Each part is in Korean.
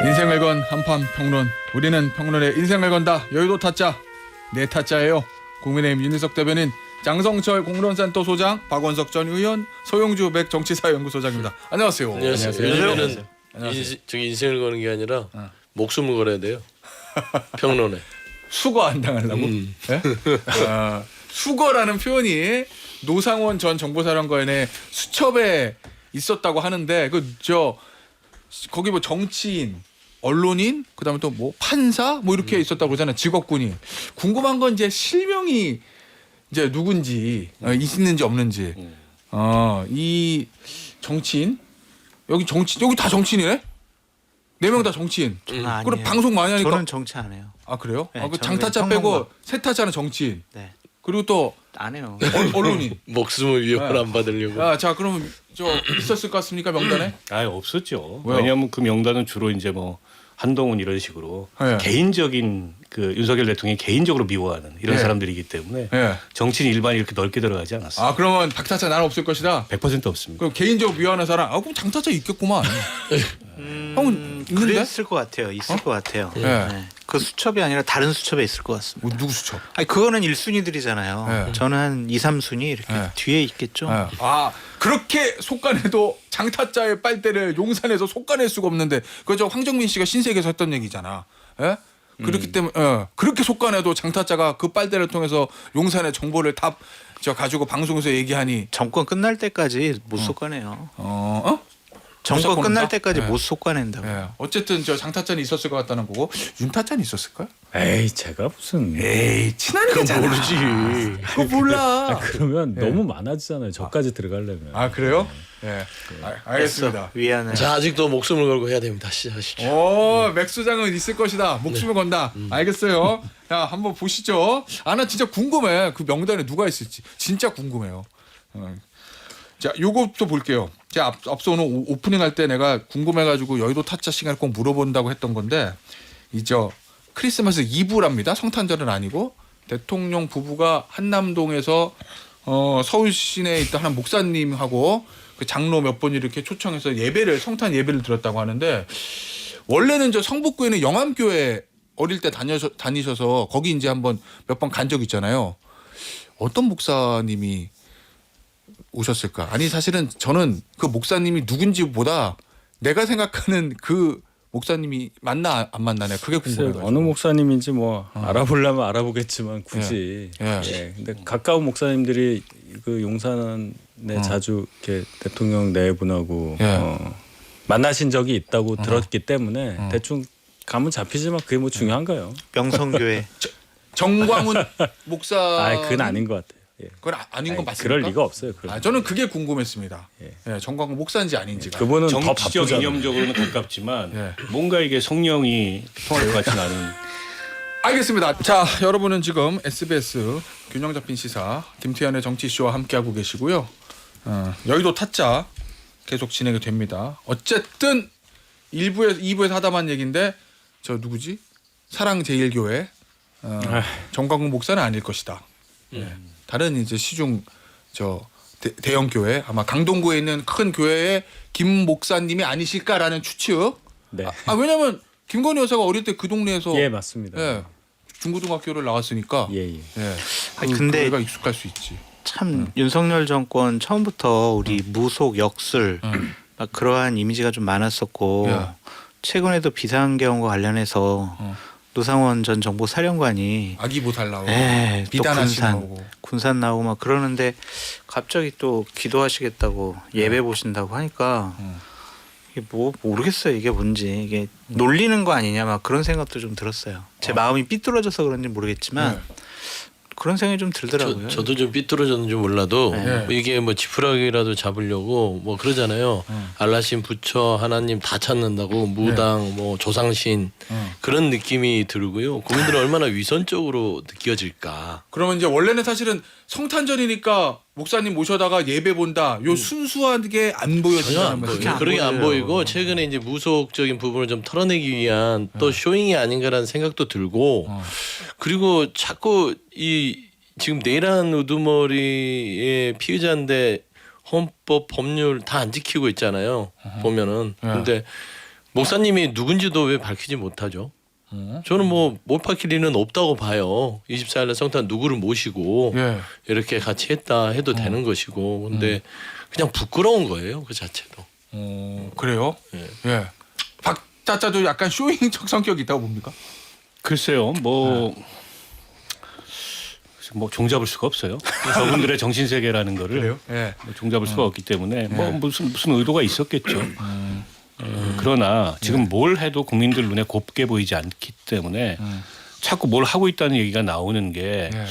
인생을 건 한판 평론. 우리는 평론에 인생을 건다. 여의도 타짜. 네 타짜예요. 국민의힘 윤희석 대변인, 장성철 공론센터 소장, 박원석 전 의원, 서용주 맥정치사연구소장입니다. 안녕하세요. 안녕하세요. 요즘에는 저기 인생을 거는 게 아니라 목숨을 걸어야 돼요. 평론에. 수거 안 당하려고? 네? 수거라는 표현이 노상원 전 정보사령관의 수첩에 있었다고 하는데 거기 뭐 정치인, 언론인, 그다음에 또 뭐 판사 뭐 이렇게 있었다고 그러잖아요. 직업군이. 궁금한 건 이제 실명이 이제 누군지 있는지 없는지. 이 정치인 여기 다 정치인이네. 4명 다 정치인. 그럼 방송 많이 하니까. 저는 정치 안 해요. 아 그래요? 네, 그 저는 장타짜 평론가. 빼고 세 타짜는 정치인. 네. 그리고 또 안 해요. 언론인. 목숨을 위협을 네. 안 받으려고. 자 그러면 있었을 것 같습니까 명단에? 아 없었죠. 왜요? 왜냐하면 그 명단은 주로 이제 뭐 한동훈 이런 식으로 네. 개인적인 그 윤석열 대통령이 개인적으로 미워하는 이런 네. 사람들이기 때문에 예. 정치인 일반이 이렇게 넓게 들어가지 않았어요. 아 그러면 박타짜 나는 없을 것이다. 100% 없습니다. 그럼 개인적으로 미워하는 사람, 그럼 장타짜 있겠구만. 형은 있는데? 그랬을 것 같아요. 있을 것 같아요. 네. 네. 그 수첩이 아니라 다른 수첩에 있을 것 같습니다. 뭐, 누구 수첩? 아니 그거는 1순위들이잖아요. 네. 저는 한 2, 3순위 이렇게 네. 뒤에 있겠죠. 예. 아 그렇게 속간해도 장타짜의 빨대를 용산에서 속간할 수가 없는데 그저 황정민 씨가 신세계에서 했던 얘기잖아. 예? 그렇기 때문에 그렇게 속간해도 장타짜가 그 빨대를 통해서 용산의 정보를 다 가지고 방송에서 얘기하니 정권 끝날 때까지 못 속아내요. 정권 못 끝날 섞어낸다? 때까지 네. 못 속아낸다고. 예. 어쨌든 장타짜는 있었을 것 같다는 거고 윤타짜는 있었을까요? 에이 제가 무슨 에이 친하니까잖아. 모르지. 그거 몰라. 그러면 네. 너무 많아지잖아요. 저까지 들어가려면. 아 그래요? 예. 알겠습니다. 위안을. 자, 아직도 목숨을 걸고 해야 됩니다. 시작하시죠. 맥 소장은 있을 것이다. 목숨을 건다. 알겠어요. 자, 한번 보시죠. 나 진짜 궁금해. 그 명단에 누가 있을지. 진짜 궁금해요. 자, 요것도 볼게요. 제가 앞서 오늘 오프닝 할 때 내가 궁금해가지고 여의도 타짜 시간에 꼭 물어본다고 했던 건데 크리스마스 이브랍니다. 성탄절은 아니고 대통령 부부가 한남동에서 서울 시내에 있던 한 목사님하고 그 장로 몇 번 이렇게 초청해서 성탄 예배를 드렸다고 하는데 원래는 성북구에는 영암교회 어릴 때 다니셔서 거기 이제 한번 몇 번 간 적 있잖아요. 어떤 목사님이 오셨을까? 아니 사실은 저는 그 목사님이 누군지보다 내가 생각하는 그 목사님이 맞나 안 맞나네. 그게 궁금해요. 어느 목사님인지 뭐 알아보려면 알아보겠지만 굳이. 예. 근데 가까운 목사님들이 그 용산에 자주 이렇게 대통령 내분하고 만나신 적이 있다고 들었기 때문에 대충 감은 잡히지만 그게 뭐 중요한가요? 명성교회. 정광훈 목사. 그건 아닌 것 같아요. 예. 그건 아닌 건 맞습니까? 그럴 리가 없어요. 그런 저는 그게 궁금했습니다. 정광훈 목사인지 아닌지가. 그분은 더 정치적 바쁘잖아요. 이념적으로는 가깝지만 예. 뭔가 이게 성령이 통할 것 같지는 않은. 알겠습니다. 자, 여러분은 지금 SBS 균형 잡힌 시사 김태현의 정치쇼와 함께하고 계시고요. 여의도 타짜 계속 진행이 됩니다. 어쨌든 2부에서 하다만 얘기인데 누구지? 사랑제일교회 정광훈 목사는 아닐 것이다. 다른 이제 시중 대형 교회 아마 강동구에 있는 큰 교회의 김 목사님이 아니실까라는 추측. 네. 왜냐면 김건희 여사가 어릴 때 그 동네에서 예, 맞습니다. 중고등학교를 나왔으니까 예. 근데 그가 익숙할 수 있지. 참 윤석열 정권 처음부터 우리 무속 역술 막 그러한 이미지가 좀 많았었고 최근에도 비상경과 관련해서 노상원 전 정보사령관이 아기 보살 나오고 또 비단하시 나오고. 군산 나오고 막 그러는데 갑자기 또 기도하시겠다고 예배 보신다고 하니까 이게 뭐 모르겠어요. 이게 뭔지 이게 놀리는 거 아니냐 막 그런 생각도 좀 들었어요. 제 마음이 삐뚤어져서 그런지 모르겠지만 그런 생각이 좀 들더라고요. 저도 좀 삐뚤어졌는지 몰라도 네. 이게 뭐 지푸라기라도 잡으려고 뭐 그러잖아요. 알라신 부처 하나님 다 찾는다고 무당 뭐 조상신 그런 느낌이 들고요. 국민들은 얼마나 위선적으로 느껴질까. 그러면 이제 원래는 사실은 성탄절이니까 목사님 모셔다가 예배 본다. 요 순수하게 안 전혀 보여진다는 안 말이죠. 보여요. 그러게 안 보여요. 보이고 최근에 이제 무속적인 부분을 좀 털어내기 위한 또 쇼잉이 아닌가라는 생각도 들고 그리고 자꾸 이 지금 내란 우두머리의 피의자인데 헌법 법률 다 안 지키고 있잖아요. 보면은 근데 목사님이 누군지도 왜 밝히지 못하죠? 저는 뭐 못 밝힐 리는 없다고 봐요. 24일날 성탄 누구를 모시고 예. 이렇게 같이 했다 해도 되는 것이고, 근데 그냥 부끄러운 거예요, 그 자체도. 그래요? 예. 예. 박자짜도 약간 쇼잉적 성격이 있다고 봅니까? 글쎄요, 뭐 종잡을 수가 없어요. 저분들의 정신 세계라는 거를 그래요? 예. 뭐 종잡을 수가 없기 때문에 뭐 무슨 의도가 있었겠죠. 그러나 지금 뭘 해도 국민들 눈에 곱게 보이지 않기 때문에 자꾸 뭘 하고 있다는 얘기가 나오는 게 예.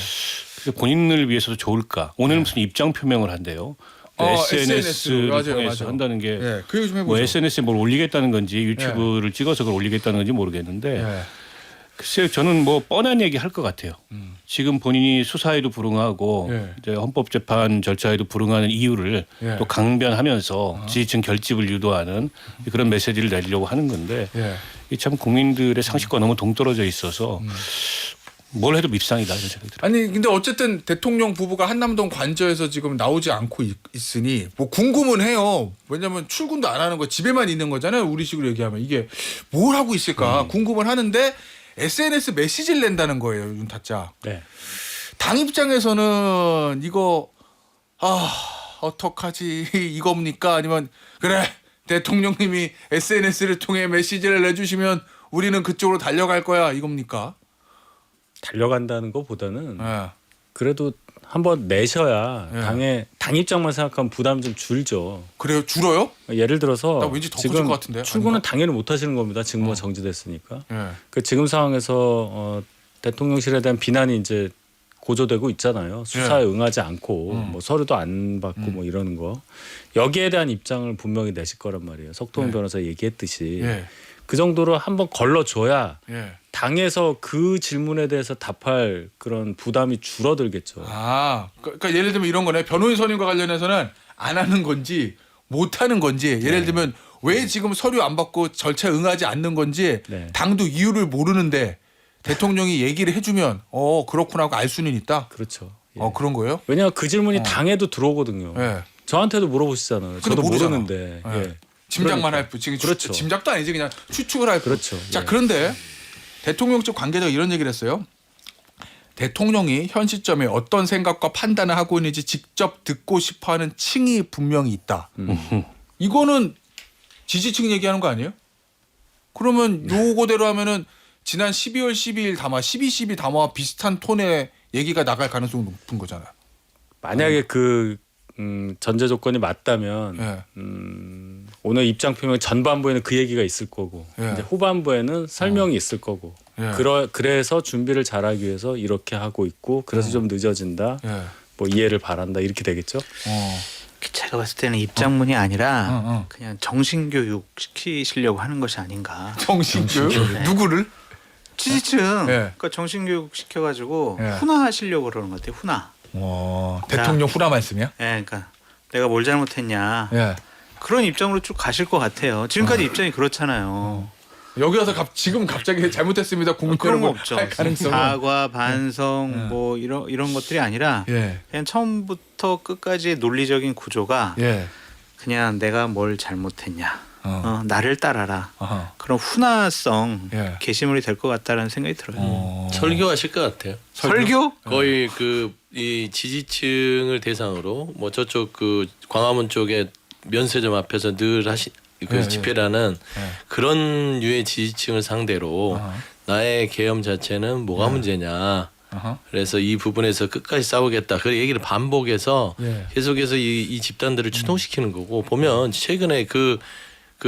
그게 본인을 위해서도 좋을까? 오늘 무슨 입장 표명을 한대요. SNS를 맞아요, 통해서 맞아요. 한다는 게 예. 그 얘기 좀 해보죠. 뭐 SNS에 뭘 올리겠다는 건지 유튜브를 찍어서 그걸 올리겠다는 건지 모르겠는데 예. 글쎄요, 저는 뭐 뻔한 얘기 할 것 같아요. 지금 본인이 수사에도 불응하고 예. 이제 헌법재판 절차에도 불응하는 이유를 예. 또 강변하면서 지지층 결집을 유도하는 그런 메시지를 내려고 하는 건데 예. 이게 참 국민들의 상식과 너무 동떨어져 있어서 뭘 해도 밉상이다 이런 생각이 들어요. 아니 근데 어쨌든 대통령 부부가 한남동 관저에서 지금 나오지 않고 있으니 뭐 궁금은 해요. 왜냐면 출근도 안 하는 거 집에만 있는 거잖아요. 우리식으로 얘기하면 이게 뭘 하고 있을까 궁금은 하는데 SNS 메시지를 낸다는 거예요. 윤타짜. 네. 당 입장에서는 이거 어떡하지 이겁니까? 아니면 그래 대통령님이 SNS를 통해 메시지를 내주시면 우리는 그쪽으로 달려갈 거야 이겁니까? 달려간다는 것보다는 예. 그래도 한번 내셔야 예. 당 입장만 생각하면 부담 좀 줄죠. 그래요? 줄어요? 예를 들어서 나 왠지 더 커질 지금 것 같은데. 출근은 아닌가? 당연히 못 하시는 겁니다. 직무가 정지됐으니까. 예. 그 지금 상황에서 대통령실에 대한 비난이 이제 고조되고 있잖아요. 수사에 응하지 않고 뭐 서류도 안 받고 뭐 이러는 거. 여기에 대한 입장을 분명히 내실 거란 말이에요. 석동훈 변호사 얘기했듯이 예. 그 정도로 한번 걸러줘야 예. 당에서 그 질문에 대해서 답할 그런 부담이 줄어들겠죠. 그러니까 예를 들면 이런 거네. 변호인 선임과 관련해서는 안 하는 건지 못 하는 건지 예를 들면 왜 지금 서류 안 받고 절차에 응하지 않는 건지 네. 당도 이유를 모르는데 대통령이 얘기를 해주면 그렇구나 하고 알 수는 있다. 그렇죠. 예. 그런 거예요? 왜냐하면 그 질문이 당에도 들어오거든요. 예. 저한테도 물어보시잖아요. 근데 저도 모르잖아. 모르는데. 예. 예. 짐작만 그러니까. 할 뿐. 지금 그렇죠. 짐작도 아니지 그냥 추측을 할 뿐. 그렇죠. 자 예. 그런데 대통령 측 관계자가 이런 얘기를 했어요. 대통령이 현 시점에 어떤 생각과 판단을 하고 있는지 직접 듣고 싶어하는 층이 분명히 있다. 이거는 지지층 얘기하는 거 아니에요? 그러면 요거대로 하면은 지난 12월 12일 담화, 12.12 담화와 비슷한 톤의 얘기가 나갈 가능성이 높은 거잖아요. 만약에 그 전제 조건이 맞다면 예. 오늘 입장 표명 전반부에는 그 얘기가 있을 거고 예. 이제 후반부에는 설명이 있을 거고 예. 그래서 준비를 잘하기 위해서 이렇게 하고 있고 그래서 좀 늦어진다. 예. 뭐 이해를 바란다 이렇게 되겠죠. 제가 봤을 때는 입장문이 아니라 어. 그냥 정신교육 시키시려고 하는 것이 아닌가. 정신교육 누구를? 지지층. 예. 그러니까 정신교육 시켜가지고 예. 훈화하시려고 그러는 것 같아요. 훈화. 대통령 후라 말씀이야? 예, 그러니까 내가 뭘 잘못했냐. 예. 그런 입장으로 쭉 가실 것 같아요. 지금까지 입장이 그렇잖아요. 여기 와서 지금 갑자기 잘못했습니다. 국민 그런 거 여러분 없죠. 할 가능성은 사과, 반성, 뭐 이런 것들이 아니라 예. 그냥 처음부터 끝까지의 논리적인 구조가 예. 그냥 내가 뭘 잘못했냐. 나를 따라라. 아하. 그런 훈화성 예. 게시물이 될 것 같다라는 생각이 들어요. 설교하실 것 같아요. 설교? 거의 이 지지층을 대상으로 뭐 저쪽 그 광화문 쪽에 면세점 앞에서 늘 예, 집회를 하는 그런 류의 지지층을 상대로 나의 계엄 자체는 뭐가 문제냐. 아하. 그래서 이 부분에서 끝까지 싸우겠다. 그 얘기를 반복해서 예. 계속해서 이 집단들을 추동시키는 거고 보면 최근에 그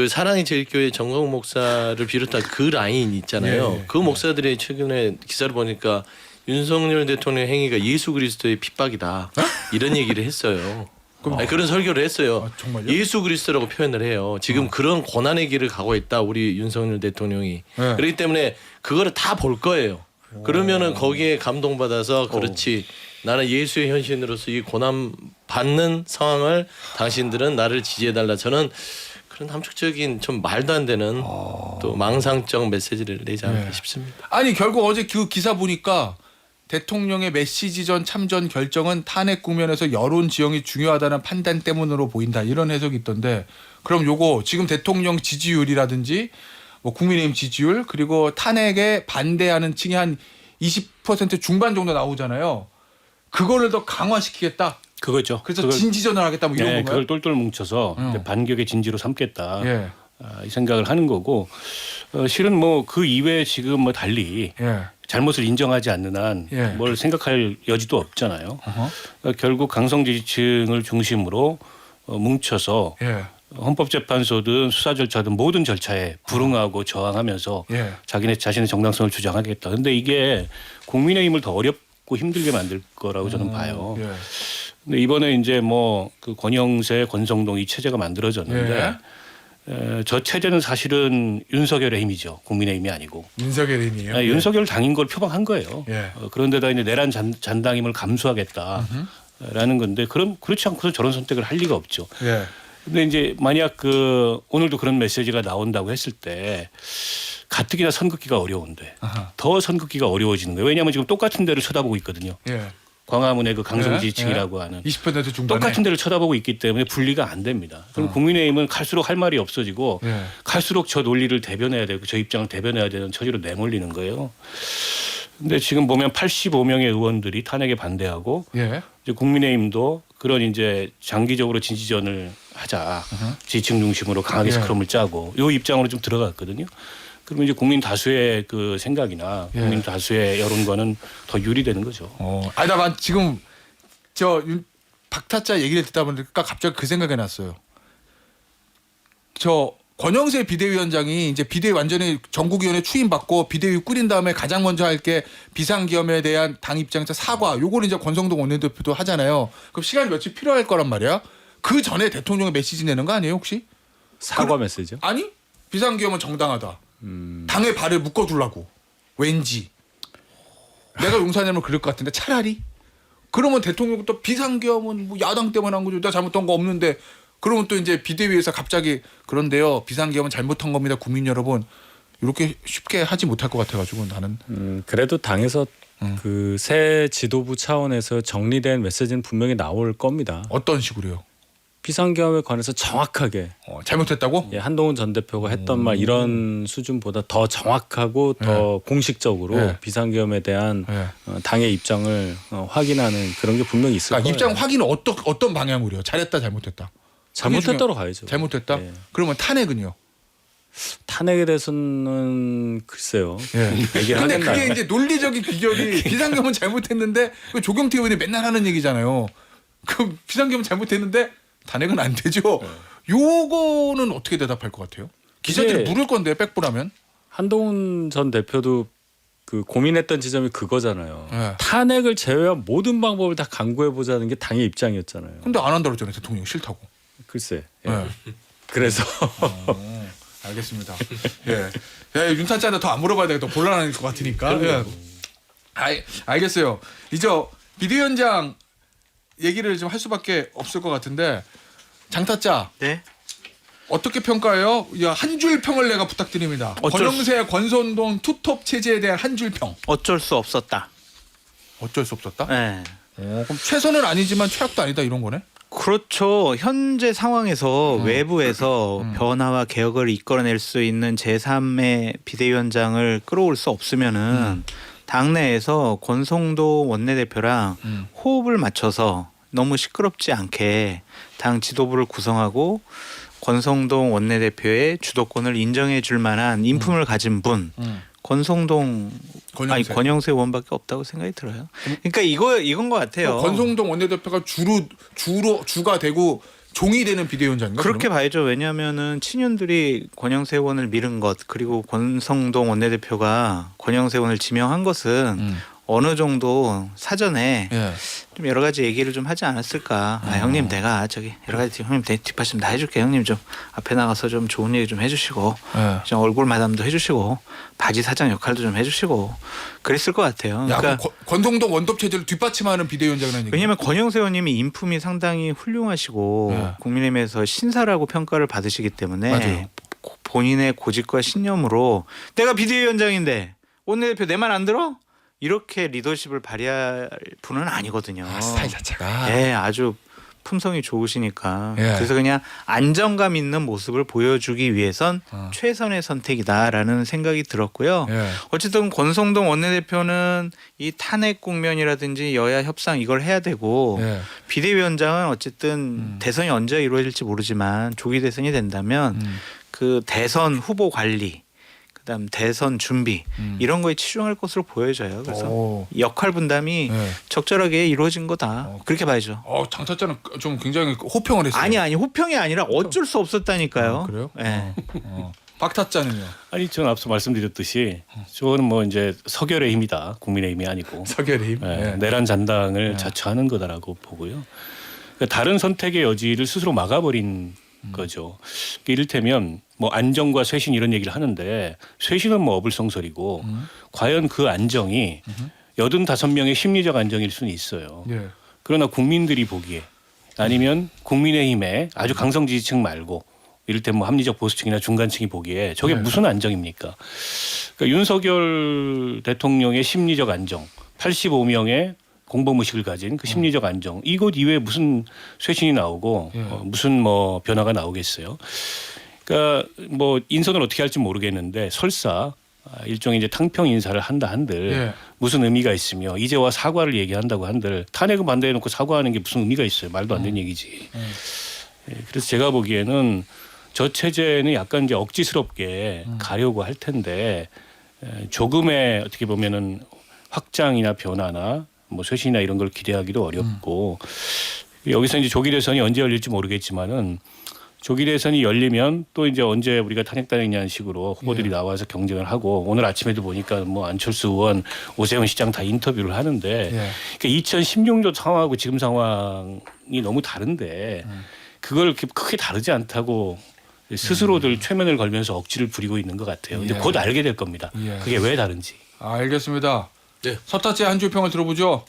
사랑의 제일교회 정광훈 목사를 비롯한 그 라인 있잖아요. 예. 그 목사들이 최근에 기사를 보니까 윤석열 대통령 행위가 예수 그리스도의 핍박이다. 이런 얘기를 했어요. 아니, 그런 설교를 했어요. 정말요? 예수 그리스도라고 표현을 해요. 지금 그런 고난의 길을 가고 있다. 우리 윤석열 대통령이. 네. 그렇기 때문에 그거를 다 볼 거예요. 그러면은 거기에 감동받아서 그렇지. 나는 예수의 현신으로서 이 고난 받는 상황을 당신들은 나를 지지해달라. 저는 그런 함축적인 좀 말도 안 되는 또 망상적 메시지를 내지 않을까 싶습니다. 아니 결국 어제 그 기사 보니까 대통령의 메시지전 참전 결정은 탄핵 국면에서 여론 지형이 중요하다는 판단 때문으로 보인다. 이런 해석이 있던데 그럼 요거 지금 대통령 지지율이라든지 뭐 국민의힘 지지율 그리고 탄핵에 반대하는 층이 한 20% 중반 정도 나오잖아요. 그거를 더 강화시키겠다. 그거죠. 그래서 진지전을 하겠다 뭐 이런 네, 건가요? 그걸 똘똘 뭉쳐서 이제 반격의 진지로 삼겠다. 예. 이 생각을 하는 거고 실은 뭐 그 이외에 지금 뭐 달리 예. 잘못을 인정하지 않는 한 예. 뭘 생각할 여지도 없잖아요. 어허. 결국 강성 지지층을 중심으로 뭉쳐서 예. 헌법재판소든 수사 절차든 모든 절차에 불응하고 저항하면서 예. 자기네 자신의 정당성을 주장하겠다. 근데 이게 국민의힘을 더 어렵고 힘들게 만들 거라고 저는 봐요. 예. 근데 이번에 이제 뭐 그 권영세, 권성동 이 체제가 만들어졌는데 저 체제는 사실은 윤석열의 힘이죠. 국민의힘이 아니고. 윤석열의 힘이에요. 아니, 윤석열 당인 걸 표방한 거예요. 예. 그런데다 이제 내란 잔당임을 감수하겠다라는 건데 그렇지 않고서 저런 선택을 할 리가 없죠. 예. 근데 이제 만약 그 오늘도 그런 메시지가 나온다고 했을 때 가뜩이나 선긋기가 어려운데 아하. 더 선긋기가 어려워지는 거예요. 왜냐하면 지금 똑같은 데를 쳐다보고 있거든요. 예. 광화문의 그 강성 예. 지지층이라고 예. 하는 20% 중반에 똑같은 데를 쳐다보고 있기 때문에 분리가 안 됩니다. 그럼 국민의힘은 갈수록 할 말이 없어지고 예. 갈수록 저 논리를 대변해야 되고 저 입장을 대변해야 되는 처지로 내몰리는 거예요. 근데 지금 보면 85명의 의원들이 탄핵에 반대하고 예. 이제 국민의힘도 그런 이제 장기적으로 진지전을 하자 지지층 중심으로 강하게 예. 스크럼을 짜고 요 입장으로 좀 들어갔거든요. 그러면 이제 국민 다수의 그 생각이나 예. 국민 다수의 여론과는 더 유리되는 거죠. 아니 나 지금 박타짜 얘기를 듣다 보니까 갑자기 그 생각이 났어요. 저 권영세 비대위원장이 이제 비대위 완전히 전국위원회 추임받고 비대위 꾸린 다음에 가장 먼저 할 게 비상계엄에 대한 당 입장에서 사과. 요거를 이제 권성동 원내대표도 하잖아요. 그럼 시간이 며칠 필요할 거란 말이야. 그 전에 대통령의 메시지 내는 거 아니에요 혹시? 사과 메시지요? 아니 비상계엄은 정당하다. 당의 발을 묶어두려고. 왠지. 내가 용산이면 그럴 것 같은데 차라리. 그러면 대통령 또 비상계엄은 뭐 야당 때문에 한 거죠. 내가 잘못한 거 없는데. 그러면 또 이제 비대위에서 갑자기 그런데요. 비상계엄은 잘못한 겁니다. 국민 여러분. 이렇게 쉽게 하지 못할 것 같아가지고 나는. 그래도 당에서 그 새 지도부 차원에서 정리된 메시지는 분명히 나올 겁니다. 어떤 식으로요? 비상계엄에 관해서 정확하게 잘못했다고? 예, 한동훈 전 대표가 했던 말 이런 수준보다 더 정확하고 더 공식적으로 네. 비상계엄에 대한 네. 당의 입장을 확인하는 그런 게 분명히 있을 그러니까 거예요. 입장 확인은 어떤 방향으로요? 잘했다 잘못했다. 잘못했다로 가야죠. 잘못했다? 예. 그러면 탄핵은요? 탄핵에 대해서는 글쎄요. 예. 얘기를 근데 하겠나요? 그게 이제 논리적인 비결이 비상계엄은 잘못했는데 그 조경태 의원이 맨날 하는 얘기잖아요. 그 비상계엄은 잘못했는데 탄핵은 안 되죠. 요거는 어떻게 대답할 것 같아요? 기자들이 이게 물을 건데 백부라면. 한동훈 전 대표도 그 고민했던 지점이 그거잖아요. 예. 탄핵을 제외한 모든 방법을 다 강구해 보자는 게 당의 입장이었잖아요. 근데 안 한다고 그랬잖아요. 대통령 싫다고. 글쎄. 예. 예. 그래서 알겠습니다. 예. 윤탄자는 더 안 물어봐야 되겠다. 곤란할 것 같으니까. 예. 알겠어요. 이제 비대위원장 얘기를 좀 할 수밖에 없을 것 같은데 장타짜 네. 어떻게 평가해요? 한 줄 평을 내가 부탁드립니다. 권영세, 권선동 투톱 체제에 대한 한 줄 평. 어쩔 수 없었다. 어쩔 수 없었다. 네. 그럼 최선은 아니지만 최악도 아니다 이런 거네. 그렇죠. 현재 상황에서 외부에서 변화와 개혁을 이끌어낼 수 있는 제3의 비대위원장을 끌어올 수 없으면은 당내에서 권성도 원내대표랑 호흡을 맞춰서 너무 시끄럽지 않게 당 지도부를 구성하고 권성동 원내대표의 주도권을 인정해 줄 만한 인품을 가진 분 권성동 권영세 의원밖에 없다고 생각이 들어요. 그러니까 이건 것 같아요. 권성동 원내대표가 주가 되고 종이 되는 비대위원장인가? 그렇게 봐야죠. 왜냐하면은 친윤들이 권영세 의원을 밀은 것 그리고 권성동 원내대표가 권영세 의원을 지명한 것은 어느 정도 사전에 예. 좀 여러 가지 얘기를 좀 하지 않았을까. 형님 내가 저기 여러 가지 형님 뒷받침 다 해줄게. 형님 좀 앞에 나가서 좀 좋은 얘기 좀 해주시고 예. 좀 얼굴 마담도 해주시고 바지 사장 역할도 좀 해주시고 그랬을 것 같아요. 그러니까 권성동 원톱 체제를 뒷받침하는 비대위원장이라는 얘기. 왜냐하면 권영세 의원님이 인품이 상당히 훌륭하시고 네. 국민의힘에서 신사라고 평가를 받으시기 때문에 맞아요. 본인의 고집과 신념으로 내가 비대위원장인데 원내대표 내 말 안 들어? 이렇게 리더십을 발휘할 분은 아니거든요. 스타일 자체가. 예, 아주 품성이 좋으시니까. 예. 그래서 그냥 안정감 있는 모습을 보여주기 위해선 어. 최선의 선택이다라는 생각이 들었고요. 예. 어쨌든 권성동 원내대표는 이 탄핵 국면이라든지 여야 협상 이걸 해야 되고 예. 비대위원장은 어쨌든 대선이 언제 이루어질지 모르지만 조기 대선이 된다면 그 대선 후보 관리 그다음 대선 준비 이런 거에 치중할 것으로 보여져요. 그래서 오. 역할 분담이 예. 적절하게 이루어진 거다. 그렇게 봐야죠. 당사자는 좀 굉장히 호평을 했어요. 아니 호평이 아니라 어쩔 수 없었다니까요. 아, 그래요? 예. 박타짜는요. 아니 저는 앞서 말씀드렸듯이 저는 뭐 이제 서결의 힘이다. 국민의힘이 아니고 서결의 힘. 예, 내란 잔당을 자처하는 거다라고 보고요. 그러니까 다른 선택의 여지를 스스로 막아버린 거죠. 이를테면 뭐 안정과 쇄신 이런 얘기를 하는데 쇄신은 뭐 어불성설이고 과연 그 안정이 85명의 심리적 안정일 수는 있어요. 예. 그러나 국민들이 보기에 아니면 국민의힘의 아주 강성 지지층 말고 이를테면 뭐 합리적 보수층이나 중간층이 보기에 저게 무슨 안정입니까? 그러니까 윤석열 대통령의 심리적 안정, 85명의 공범의식을 가진 그 심리적 안정, 이것 이외에 무슨 쇄신이 나오고 무슨 뭐 변화가 나오겠어요? 그러니까 뭐 인선을 어떻게 할지 모르겠는데 설사 일종의 이제 탕평 인사를 한다 한들 예. 무슨 의미가 있으며 이제와 사과를 얘기한다고 한들 탄핵을 반대해놓고 사과하는 게 무슨 의미가 있어요? 말도 안 되는 얘기지. 예, 그래서 제가 보기에는 저 체제는 약간 이제 억지스럽게 가려고 할 텐데 조금의 어떻게 보면은 확장이나 변화나 뭐 쇄신이나 이런 걸 기대하기도 어렵고 여기서 이제 조기 대선이 언제 열릴지 모르겠지만은 조기 대선이 열리면 또 이제 언제 우리가 탄핵당했냐는 식으로 후보들이 나와서 경쟁을 하고 오늘 아침에도 보니까 뭐 안철수 의원, 오세훈 시장 다 인터뷰를 하는데 그러니까 2016년 상황하고 지금 상황이 너무 다른데 그걸 이렇게 크게 다르지 않다고 스스로들 최면을 걸면서 억지를 부리고 있는 것 같아요. 근데 곧 알게 될 겁니다. 그게 왜 다른지. 알겠습니다. 네. 서타지 한 줄 평을 들어보죠.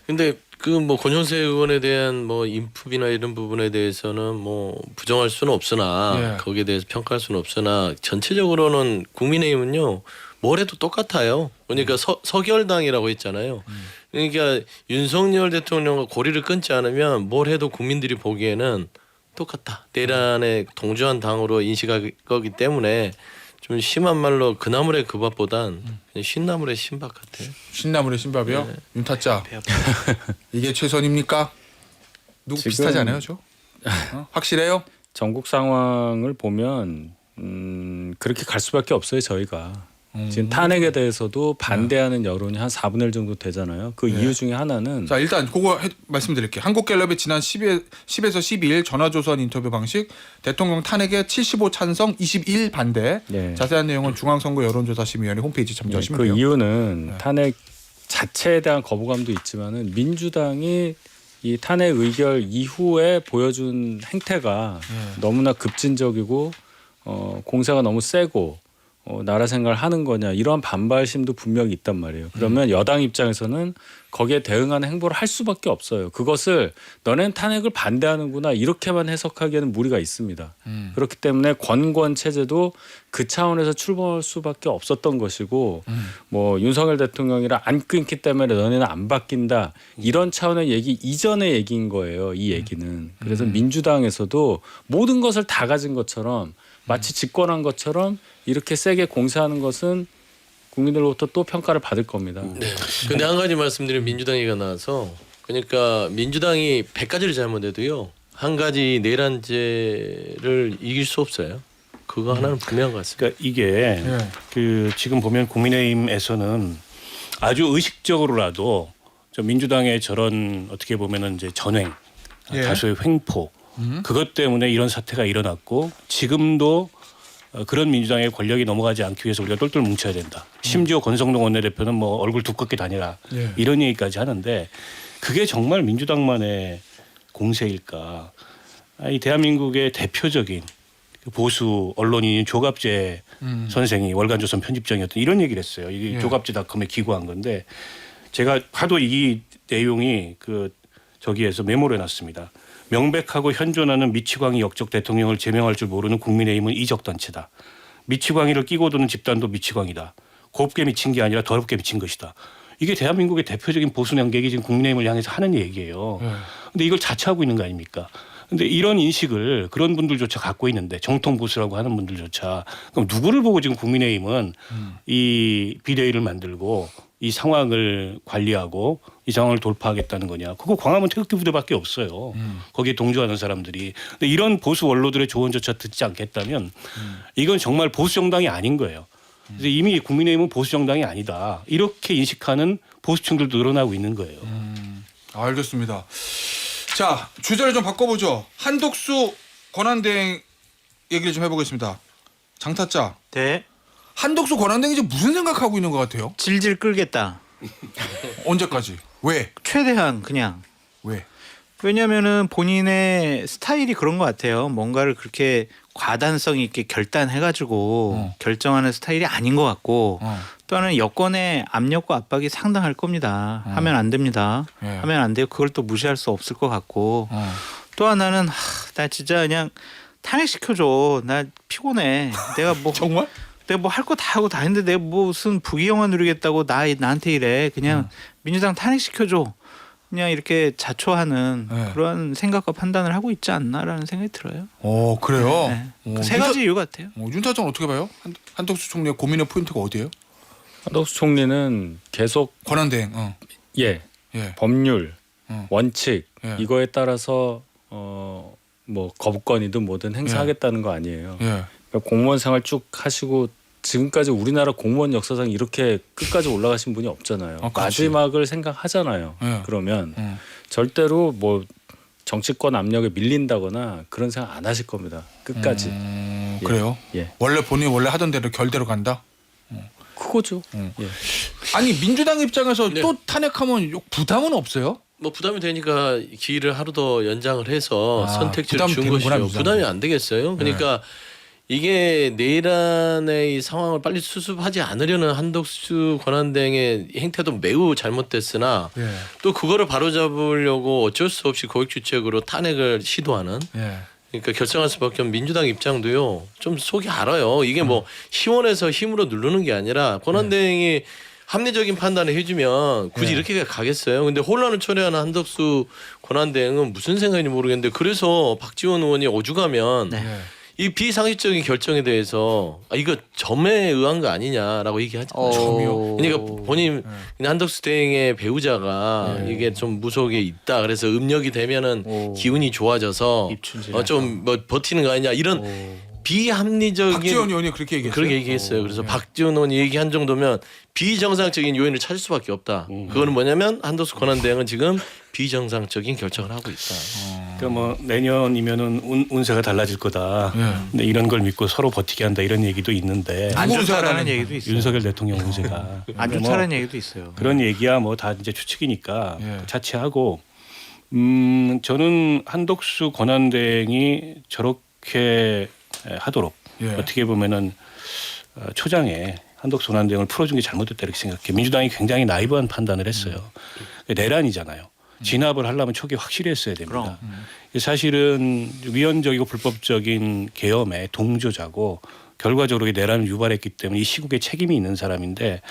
근데 그 뭐 권영세 의원에 대한 뭐 인품이나 이런 부분에 대해서는 뭐 부정할 수는 없으나 거기에 대해서 평가할 수는 없으나 전체적으로는 국민의힘은요 뭘 해도 똑같아요. 그러니까 서결당이라고 했잖아요. 그러니까 윤석열 대통령과 고리를 끊지 않으면 뭘 해도 국민들이 보기에는 똑같다. 내란에 동조한 당으로 인식할 거기 때문에 좀 심한 말로 그나물의 그 밥보단 그냥 쉰나물의 신밥 같아요. 신나물의 신밥이요. 윤타짜. 이게 최선입니까? 누구 지금- 비슷하지 않아요, 저? 확실해요? 전국 상황을 보면 그렇게 갈 수밖에 없어요 저희가. 지금 탄핵에 대해서도 반대하는 여론이 한 4분의 1 정도 되잖아요. 그 이유 중에 하나는 자 일단 그거 말씀드릴게요. 한국갤럽의 지난 10에서 12일 전화조선 인터뷰 방식 대통령 탄핵에 75 찬성 21 반대. 네. 자세한 내용은 중앙선거 여론조사심의위원회 홈페이지 참조하시면 그 돼요. 이유는 탄핵 자체에 대한 거부감도 있지만은 민주당이 이 탄핵 의결 이후에 보여준 행태가 너무나 급진적이고 공세가 너무 세고 나라 생각을 하는 거냐 이러한 반발심도 분명히 있단 말이에요. 그러면 여당 입장에서는 거기에 대응하는 행보를 할 수밖에 없어요. 그것을 너넨 탄핵을 반대하는구나 이렇게만 해석하기에는 무리가 있습니다. 그렇기 때문에 권권 체제도 그 차원에서 출범할 수밖에 없었던 것이고 뭐 윤석열 대통령이랑 안 끊기 때문에 너네는 안 바뀐다 이런 차원의 얘기 이전의 얘기인 거예요. 이 얘기는. 그래서 민주당에서도 모든 것을 다 가진 것처럼 마치 집권한 것처럼 이렇게 세게 공세하는 것은 국민들로부터 또 평가를 받을 겁니다. 네. 근데 한 가지 말씀드리면 민주당 얘기가 나와서 그러니까 민주당이 100가지를 잘못해도요 한 가지 내란죄를 이길 수 없어요. 그거 하나는 분명한 것 같습니다. 그러니까 이게 그 지금 보면 국민의힘에서는 아주 의식적으로라도 저 민주당의 저런 어떻게 보면은 이제 전횡, 다수의 횡포 그것 때문에 이런 사태가 일어났고 지금도 그런 민주당의 권력이 넘어가지 않기 위해서 우리가 똘똘 뭉쳐야 된다. 심지어 권성동 원내대표는 뭐 얼굴 두껍게 다니라 이런 얘기까지 하는데 그게 정말 민주당만의 공세일까? 이 대한민국의 대표적인 보수 언론인 조갑재 선생이 월간조선 편집장이었던 이런 얘기를 했어요. 이게 조갑재닷컴에 기고한 건데 제가 하도 이 내용이 그 저기에서 메모를 해놨습니다. 명백하고 현존하는 미치광이 역적 대통령을 제명할 줄 모르는 국민의힘은 이적단체다. 미치광이를 끼고 도는 집단도 미치광이다. 곱게 미친 게 아니라 더럽게 미친 것이다. 이게 대한민국의 대표적인 보수 연객이 지금 국민의힘을 향해서 하는 얘기예요. 근데 이걸 자처하고 있는 거 아닙니까? 근데 이런 인식을 그런 분들조차 갖고 있는데 정통 보수라고 하는 분들조차 그럼 누구를 보고 지금 국민의힘은 이 비대위를 만들고 이 상황을 관리하고 이 상황을 돌파하겠다는 거냐? 그거 광화문 태극기 부대밖에 없어요. 거기에 동조하는 사람들이. 근데 이런 보수 원로들의 조언조차 듣지 않겠다면 이건 정말 보수 정당이 아닌 거예요. 그래서 이미 국민의힘은 보수 정당이 아니다. 이렇게 인식하는 보수층들도 늘어나고 있는 거예요. 알겠습니다. 자, 주제를 좀 바꿔보죠. 한독수 권한대행 얘기를 좀 해보겠습니다. 장타짜, 네. 한독수 권한대행이 지금 무슨 생각하고 있는 것 같아요? 질질 끌겠다. 언제까지? 왜? 최대한 그냥. 왜? 왜냐면은 본인의 스타일이 그런 것 같아요. 뭔가를 그렇게 과단성 있게 결단해가지고 결정하는 스타일이 아닌 것 같고 또 하나는 여권의 압력과 압박이 상당할 겁니다. 하면 안 됩니다. 예. 하면 안 돼요. 그걸 또 무시할 수 없을 것 같고 또 하나는 나 진짜 그냥 탄핵시켜줘. 나 피곤해. 내가 뭐 정말? 내가 뭐 할 거 다 하고 다 했는데 내가 무슨 부귀영화 누리겠다고 나한테 이래. 그냥 민주당 탄핵시켜줘. 그냥 이렇게 자초하는 네. 그런 생각과 판단을 하고 있지 않나라는 생각이 들어요. 그래요? 네. 그세 가지 이유 같아요. 윤타장 어떻게 봐요? 한독수 총리의 고민의 포인트가 어디예요? 한덕수 총리는 계속 권한대행. 예, 예. 법률, 어. 원칙 예. 이거에 따라서 뭐 거부권이든 뭐든 행사하겠다는 거 아니에요. 예. 그러니까 공무원 생활 쭉 하시고 지금까지 우리나라 공무원 역사상 이렇게 끝까지 올라가신 분이 없잖아요. 그렇지. 마지막을 생각하잖아요. 예. 그러면 절대로 뭐 정치권 압력에 밀린다거나 그런 생각 안 하실 겁니다. 끝까지. 예. 그래요? 예. 본인이 원래 하던 대로 결대로 간다? 그거죠. 예. 아니 민주당 입장에서 네. 또 탄핵하면 부담은 없어요? 뭐 부담이 되니까 기일을 하루 더 연장을 해서 선택지를 부담 준 되는구나, 것이죠. 부담이. 부담이 안 되겠어요. 그러니까 이게 내일 안에 이 상황을 빨리 수습하지 않으려는 한덕수 권한대행의 행태도 매우 잘못됐으나 예. 또 그거를 바로잡으려고 어쩔 수 없이 고액주책으로 탄핵을 시도하는 예. 그러니까 결정할 수밖에 없는 민주당 입장도요. 좀 속이 알아요. 이게 뭐 시원해서 힘으로 누르는 게 아니라 권한대행이 합리적인 판단을 해주면 굳이 이렇게 가겠어요. 근데 혼란을 초래하는 한덕수 권한대행은 무슨 생각인지 모르겠는데 그래서 박지원 의원이 오죽하면 예. 이 비상식적인 결정에 대해서 이거 점에 의한 거 아니냐라고 얘기하잖아요. 점이요? 그러니까 본인 그냥 한덕수 대행의 배우자가 이게 좀 무속에 있다. 그래서 음력이 되면은 기운이 좋아져서 좀 뭐 버티는 거 아니냐 이런 비합리적인 박지원 의원이 그렇게 얘기했어요? 그렇게 얘기했어요. 그래서 박지원 의원이 얘기한 정도면 비정상적인 요인을 찾을 수밖에 없다. 그거는 뭐냐면 한덕수 권한대행은 지금 비정상적인 결정을 하고 있다. 그러니까 뭐 내년이면은 운세가 달라질 거다. 근데 이런 걸 믿고 서로 버티게 한다 이런 얘기도 있는데 안 누구 좋다라는 운세가 얘기도 있어요. 윤석열 대통령 운세가 안 좋다라는 얘기도 있어요. 그런 얘기야 뭐 다 이제 추측이니까 예. 자체하고 저는 한덕수 권한대행이 저렇게 하도록 예. 어떻게 보면은 초장에 한덕수 권한대행을 풀어준 게 잘못됐다 이렇게 생각해. 민주당이 굉장히 나이브한 판단을 했어요. 내란이잖아요. 진압을 하려면 초기에 확실히 했어야 됩니다. 사실은 위헌적이고 불법적인 계엄의 동조자고 결과적으로 내란을 유발했기 때문에 이 시국에 책임이 있는 사람인데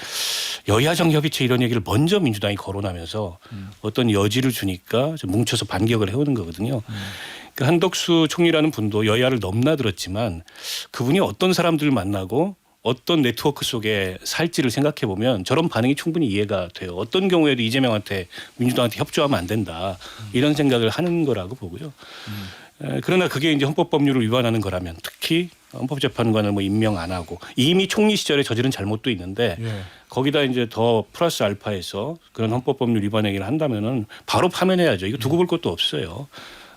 여야정 협의체 이런 얘기를 먼저 민주당이 거론하면서 어떤 여지를 주니까 좀 뭉쳐서 반격을 해오는 거거든요. 그 한덕수 총리라는 분도 여야를 넘나들었지만 그분이 어떤 사람들을 만나고 어떤 네트워크 속에 살지를 생각해 보면 저런 반응이 충분히 이해가 돼요. 어떤 경우에도 이재명한테 민주당한테 협조하면 안 된다 이런 생각을 하는 거라고 보고요. 그러나 그게 이제 헌법법률을 위반하는 거라면 특히 헌법재판관을 뭐 임명 안 하고 이미 총리 시절에 저지른 잘못도 있는데 거기다 이제 더 플러스 알파해서 그런 헌법법률 위반 행위를 한다면은 바로 파면해야죠. 이거 두고 볼 것도 없어요.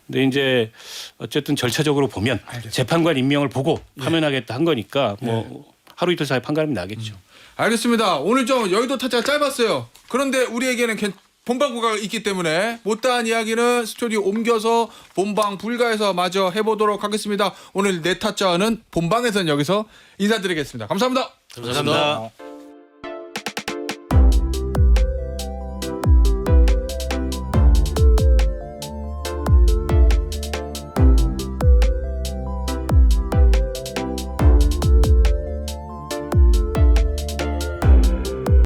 근데 이제 어쨌든 절차적으로 보면 재판관 임명을 보고 파면하겠다 한 거니까 뭐 하루 이틀 사이 판가름이 나겠죠. 알겠습니다. 오늘 좀 여의도 타짜가 짧았어요. 그런데 우리에게는 본방구가 있기 때문에 못다한 이야기는 스튜디오 옮겨서 본방 불가에서 마저 해보도록 하겠습니다. 오늘 내 타짜는 본방에서는 여기서 인사드리겠습니다. 감사합니다. 감사합니다.